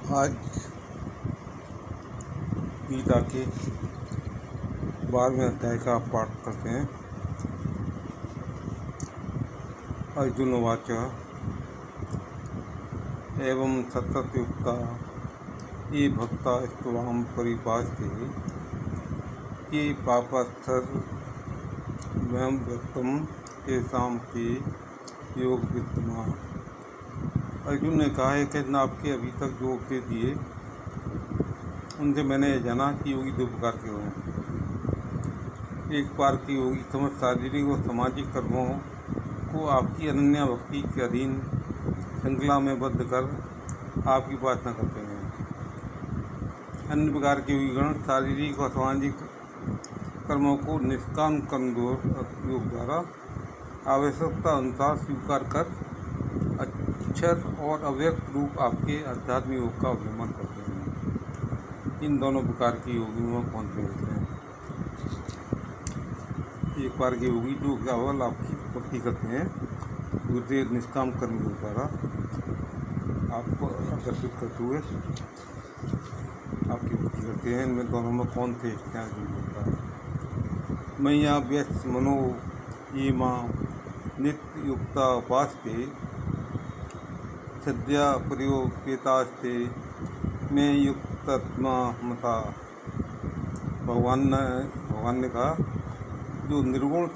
आज गीता के 12वें अध्याय का पाठ करते हैं। अर्जुन उवाच एवं सततयुक्ता ये भक्ता स्त्वां परिपास्ते ये पापस्थं व्यक्तं तेषां ते योग विद्यमा। अर्जुन ने कहा है कि आपके अभी तक जो उपदेश दिए उनसे मैंने जाना कि योगी दो प्रकार के हैं। एक बार के योगी समस्त शारीरिक और सामाजिक कर्मों को आपकी अनन्य भक्ति के अधीन श्रृंखला में बद्ध कर आपकी उपासना करते हैं। अन्य प्रकार के योगीगण शारीरिक और सामाजिक कर्मों को निष्काम कर्म योग द्वारा आवश्यकता अनुसार स्वीकार कर अक्षर और अव्यक्त रूप आपके आध्यात्मिक योग का अवलंबन करते हैं। इन दोनों प्रकार के योगियों में कौन से होते हैं? एक बार के योगी जो केवल आपकी भक्ति करते हैं, दूसरे निष्काम कर्म योग द्वारा आपको आकर्षित करते हुए आपकी भक्ति करते हैं। इनमें दोनों में कौन से हैं जो होता है? मैया व्यस्त मनो ये माँ नित्य युक्ता उपास्ते सद्या प्रयोपेतास्ते में युक्तात्मा मता। भगवान ने कहा जो निर्गुण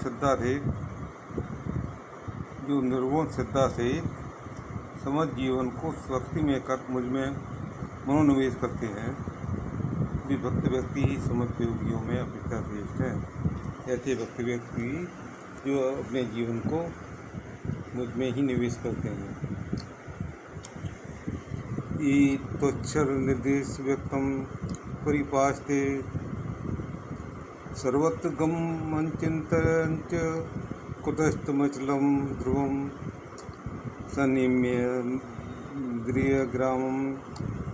श्रद्धा से समझ जीवन को स्वस्ति में कर मुझ में मनोनिवेश करते हैं, वे भक्त व्यक्ति ही समस्त योगियों में अपेक्षा श्रेष्ठ हैं। ऐसे भक्त व्यक्ति जो अपने जीवन को मुझ में ही निवेश करते हैं। ये त्वक्षर निर्देश व्यक्तम परिपास्ते सर्वत्र गमचिंतयञ्च कुतस्तमचलं ध्रुवं सनिम्येन्द्रियग्रामं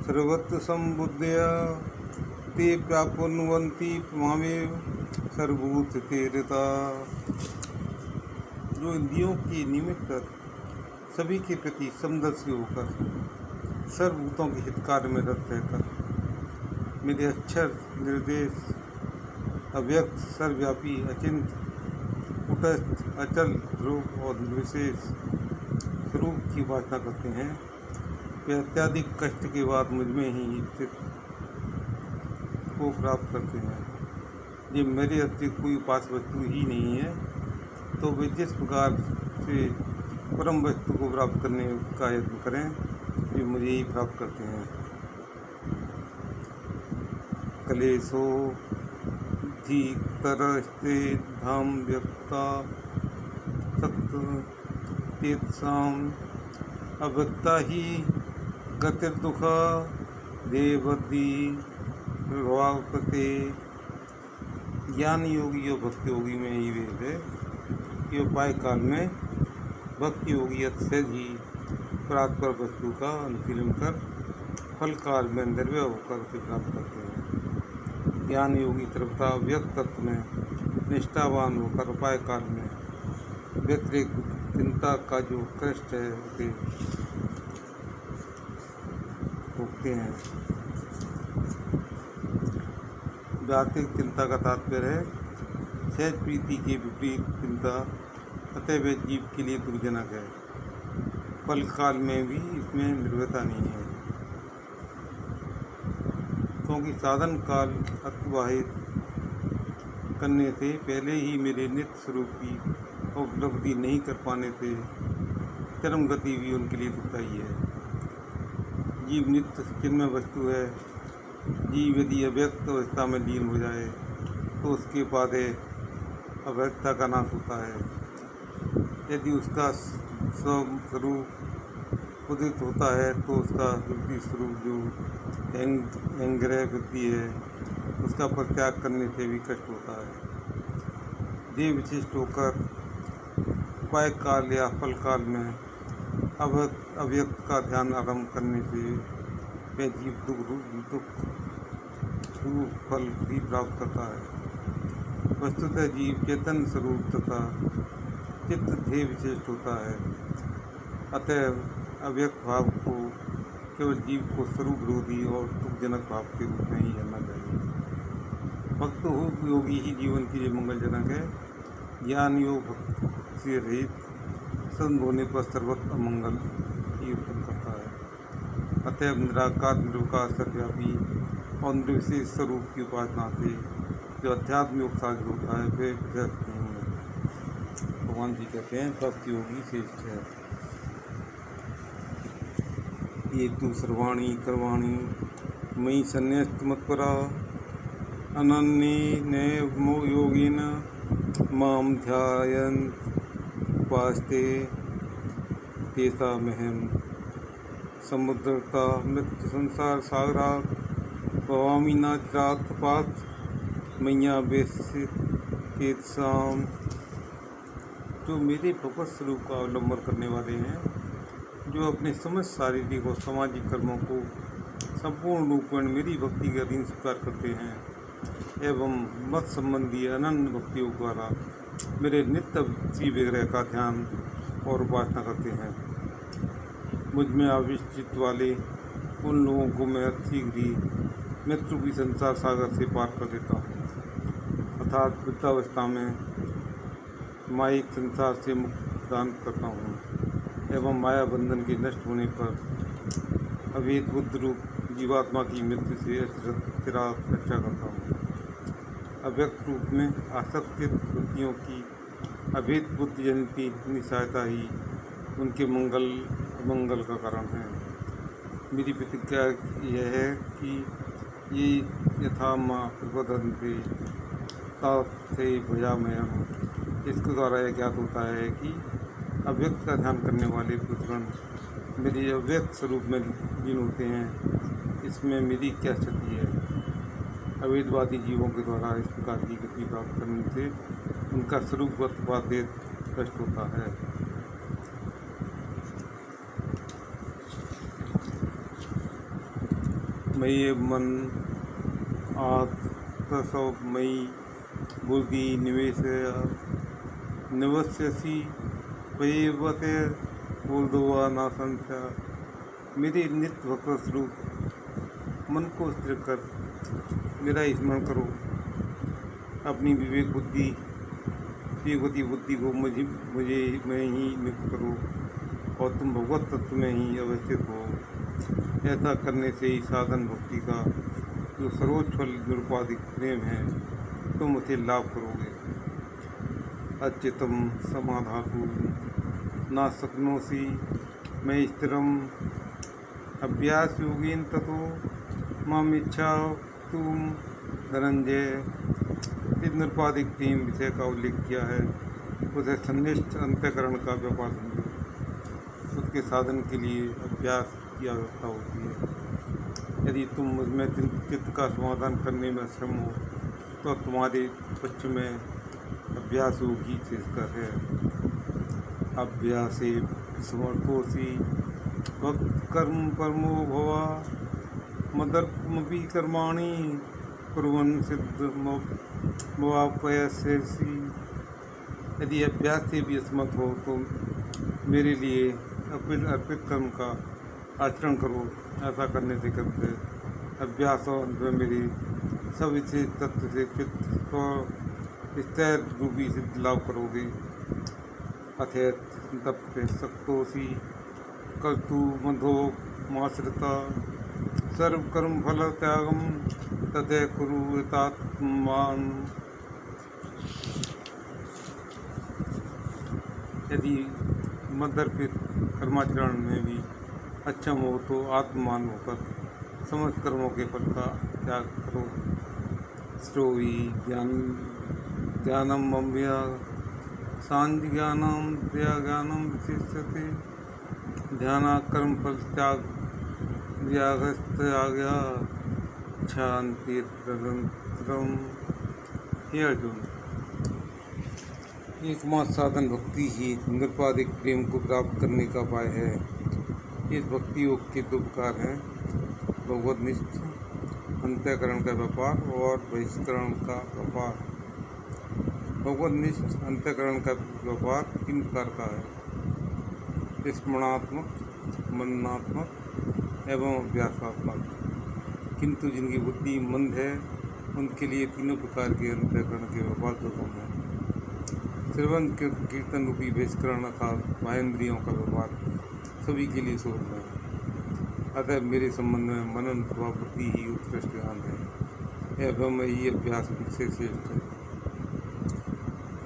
सर्वत्र संबुद्धया ते प्राप्नुवन्ति मामेव सर्वभूते रता। जो इंद्रियों के निमित्त कर सभी के प्रति समदर्शी होकर सर्वभूतों के हितकार में रत रहकर मेरे अक्षर निर्देश अव्यक्त सर्वव्यापी अचिंत कुटस्थ अचल ध्रुव और निर्विशेष स्वरूप की उपासना करते हैं, वे अत्यधिक कष्ट के बाद मुझ में ही स्थित को प्राप्त करते हैं। ये मेरे अतिरिक्त कोई उपास्य वस्तु ही नहीं है, तो वे जिस प्रकार से परम वस्तु को प्राप्त करने का यत्न करें, वे मुझे ही प्राप्त करते हैं। कलेशो धीतरस्ते धाम व्यक्ता सत्तेत्साम अव्यक्ता ही गतिर्दुखा देवदी प्रभावते। ज्ञान योगी और भक्ति योगी में ही भेद है कि उपाय काल में भक्ति योगी अतिशय ही परात्पर वस्तु का अनुशीलन कर फल काल में निर्भय होकर उसे प्राप्त करते हैं। ज्ञान योगी सर्वथा व्यक्त तत्व में निष्ठावान होकर उपाय काल में व्यतिरिक चिंता का जो कष्ट है उसे भोगते हैं। व्यातिक चिंता का तात्पर्य है सहज प्रीति के विपरीत चिंता, अतः वे जीव के लिए दुर्जनक है। फल काल में भी इसमें निर्भयता नहीं है, क्योंकि साधन काल अतिवाहित करने से पहले ही मेरे नित्य स्वरूप की उपलब्धि नहीं कर पाने से चरम गति भी उनके लिए दुखदायी है। जीव नित्य चिन्मय वस्तु है। जीव यदि अव्यक्त अवस्था में लीन हो जाए तो उसके बाद अव्यक्तता का नाश होता है। यदि उसका स्वरूप उदित होता है तो उसका वृत्ति स्वरूप जो अहंग्रह वृत्ति है उसका परित्याग करने से भी कष्ट होता है। देह विशिष्ट होकर उपाय काल या फल काल में अव्यक्त का ध्यान आरंभ करने से वह जीव दुख फल भी प्राप्त करता है। वस्तुतः जीव चेतन स्वरूप तथा चित्त ध्येय विशिष्ट होता है, अतः अव्यक्त भाव को केवल जीव को स्वरूप विरोधी और दुखजनक भाव के रूप में ही जानना चाहिए। भक्त हो योगी ही जीवन के लिए मंगलजनक है। ज्ञान योग भक्ति से रहित संत होने पर सर्वत्र अमंगल ही उत्पन्न करता है। अतएव निराकार निर्विकार सर्वव्यापी और निर्विशेष स्वरूप की उपासना से जो अध्यात्म योग साधन होता है वे व्यर्थ नहीं है। भगवान जी कहते हैं भक्त योगी श्रेष्ठ है। ये तु सर्वाणी कर्वाणी मयि संन्यस्त मत्परा अनन्ये नैव योगिन माम ध्यायन्त उपास्ते तेषामहं समुद्रता मृत्यु संसार सागरा भवामि न चिरात् पार्थ मैया वेश्य केतसाम। जो मेरे भगवत स्वरूप का अवलंबन करने वाले हैं, जो अपने समस्त शारीरिक और सामाजिक कर्मों को संपूर्ण रूप में मेरी भक्ति के अधीन स्वीकार करते हैं एवं मत संबंधी अनन्य भक्तियों द्वारा मेरे नित्य श्री विग्रह का ध्यान और उपासना करते हैं, मुझ में आविष्ट वाले उन लोगों को मैं शीघ्र ही मृत्यु की संसार सागर से पार कर देता हूँ, अर्थात वृद्धावस्था में मायिक संसार से मुक्त प्रदान करता हूँ एवं माया बंधन के नष्ट होने पर अभेद बुद्ध रूप जीवात्मा की मृत्यु से स्थिरा रक्षा करता हूँ। अव्यक्त रूप में आसक्ति वृत्तियों की अभेद बुद्धि जनित सहायता ही उनके मंगल का कारण है। मेरी प्रतिज्ञा यह है कि ये यथा माँ प्रबंधनते ताथे भजामयम्। इसके द्वारा यह ज्ञात होता है कि अव्यक्त का ध्यान करने वाले पुत्रगण मेरे अव्यक्त स्वरूप में लीन होते हैं। इसमें मेरी क्या स्थिति है। अवेदवादी जीवों के द्वारा इस प्रकार की गति प्राप्त करने से उनका स्वरूपवत भेद नष्ट होता है। मयि मन आत्मसौ मयि बुद्धि निवस्यसि वैवते बोधवा न संशय। मेरे नित्य भगवत स्वरूप मन को स्थिर कर मेरा स्मरण करो, अपनी विवेक बुद्धि को मुझे में ही नियुक्त करो और तुम भगवत तत्व में ही अवस्थित हो। ऐसा करने से ही साधन भक्ति का जो सर्वोच्च निरुपाधिक प्रेम है तुम उसे लाभ करोगे। अच्युतम समाधातु ना शक्नोसि मैं स्थिरम अभ्यास योगेन ततो माम इच्छा तुम धनंजय। इस निरुपाधिक प्रेम विषय का उल्लेख किया है, उसे सन्निष्ठ अंतःकरण का व्यापार समझो। उसके साधन के लिए अभ्यास की आवश्यकता होती है। यदि तुम मुझमें चित्त का समाधान करने में सक्षम हो तो तुम्हारे पक्ष में अभ्यास योग ही श्रेष्ठकर है। अभ्यासे समर्थोसी भक्त कर्म परमो भवा मदर्पमपि कर्माणि कुर्वन् सिद्धमवाप्यसि। यदि अभ्यास से भी असमर्थ हो तो मेरे लिए अर्पित कर्म का आचरण करो। ऐसा करने से करते अभ्यास और मेरे सब इसे तत्व से चित्त और स्थिर रूपी सिद्ध लाभ करोगे। अथेत दप्ते सक्तोषि कर्तु मधो माश्रिता सर्व कर्म फल त्यागम ततः कुरु यतात्मान। यदि मदर्पित कर्माचरण में भी अक्षम हो तो आत्मान होकर समस्त कर्मों के फल का त्याग करो। श्रोवी ज्ञानम मम्या शांति ज्ञानम दया ज्ञानम विशिष्यते ध्याना कर्म फल त्याग व्यागस्त आज्ञा शांति निरंतरम। हे अर्जुन, एकमात्र साधन भक्ति ही निरुपाधिक प्रेम को प्राप्त करने का उपाय है। इस भक्ति योग के दो प्रकार हैं, भगवतनिष्ठ अंतःकरण का व्यापार और बहिष्करण का व्यापार। भगवतनिष्ठ अंतःकरण का व्यापार 3 प्रकार का है, स्मरणात्मक, मननात्मक एवं अभ्यासात्मक, किंतु जिनकी बुद्धि मंद है उनके लिए तीनों प्रकार के अंतःकरण के व्यवहार दुर्गम है। श्रवण कीर्तन रूपी बहिष्करण अर्थात बाहेंद्रियों का व्यवहार सभी के लिए सुगम है। अतः मेरे संबंध में मनन अथवा बुद्धि ही उत्कृष्ट ज्ञान है एवं यही अभ्यास से श्रेष्ठ है।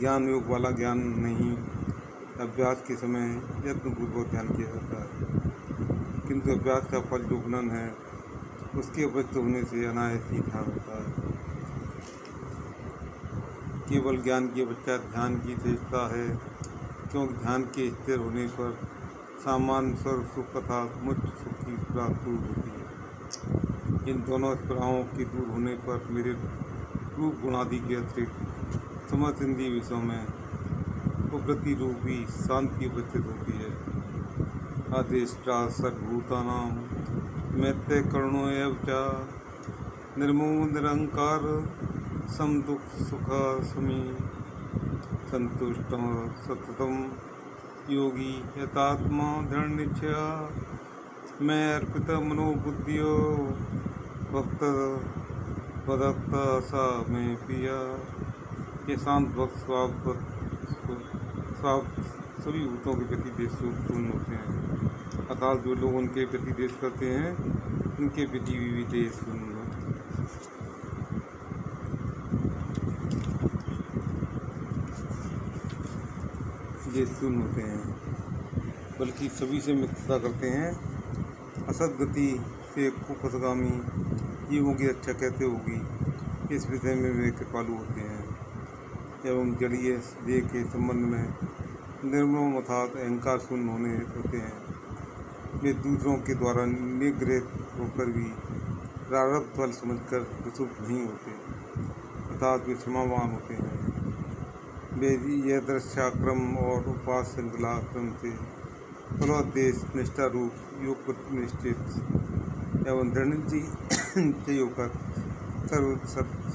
ज्ञान योग वाला ज्ञान नहीं, अभ्यास के समय यत्नपूर्वक ध्यान किया जाता है, किंतु अभ्यास का फल जो गुणन है उसके अवस्थित होने से अनायास ही ध्यान होता है। केवल ज्ञान के पश्चात ध्यान की श्रेष्ठता है, क्योंकि ध्यान के स्थिर होने पर सामान्य स्वर सुख तथा मुख्य सुख की प्राप्ति होती है। इन दोनों स्पृहाओं के दूर होने पर मेरे रूप गुणादि के अतिरिक्त समस्त इंद्रिय विषयों में उपरति रूपी शांति उपस्थित होती है। अधिष्ठा सर्वभूतानां मैत्रेय करुणो एव च निर्ममो निरंकार समदुख सुख समी संतुष्टः सततं योगी यतात्मा दृढ़ निश्चया मैं अर्पित मनोबुद्धियो भक्त भदक्त सा मैं पिया। ये शांत भक्त सभी भूतों के प्रति देशपूर्ण होते हैं, अर्थात जो लोग उनके प्रति देश करते हैं उनके प्रति भी देशपूर्ण होते हैं, बल्कि सभी से मित्रता करते हैं। असत गति से कुपथगामी जीवों की रक्षा कैसे होगी इस विषय में वे कृपालु होते हैं एवं जड़ीय देह के संबंध में निर्मम अर्थात अहंकार शून्य होने होते हैं। वे दूसरों के द्वारा निगृहित होकर भी प्रारब्ध फल समझकर प्रसुप्त नहीं होते, अर्थात वे क्षमावान होते हैं। वे यह दृश्याक्रम और उपास श्रृंखला क्रम से फलोद्देश निष्ठा रूप योग पर निश्चित एवं दृढ़ निश्चय होकर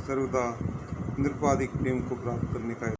सर्वदा निरुपाधिक प्रेम को प्राप्त करने का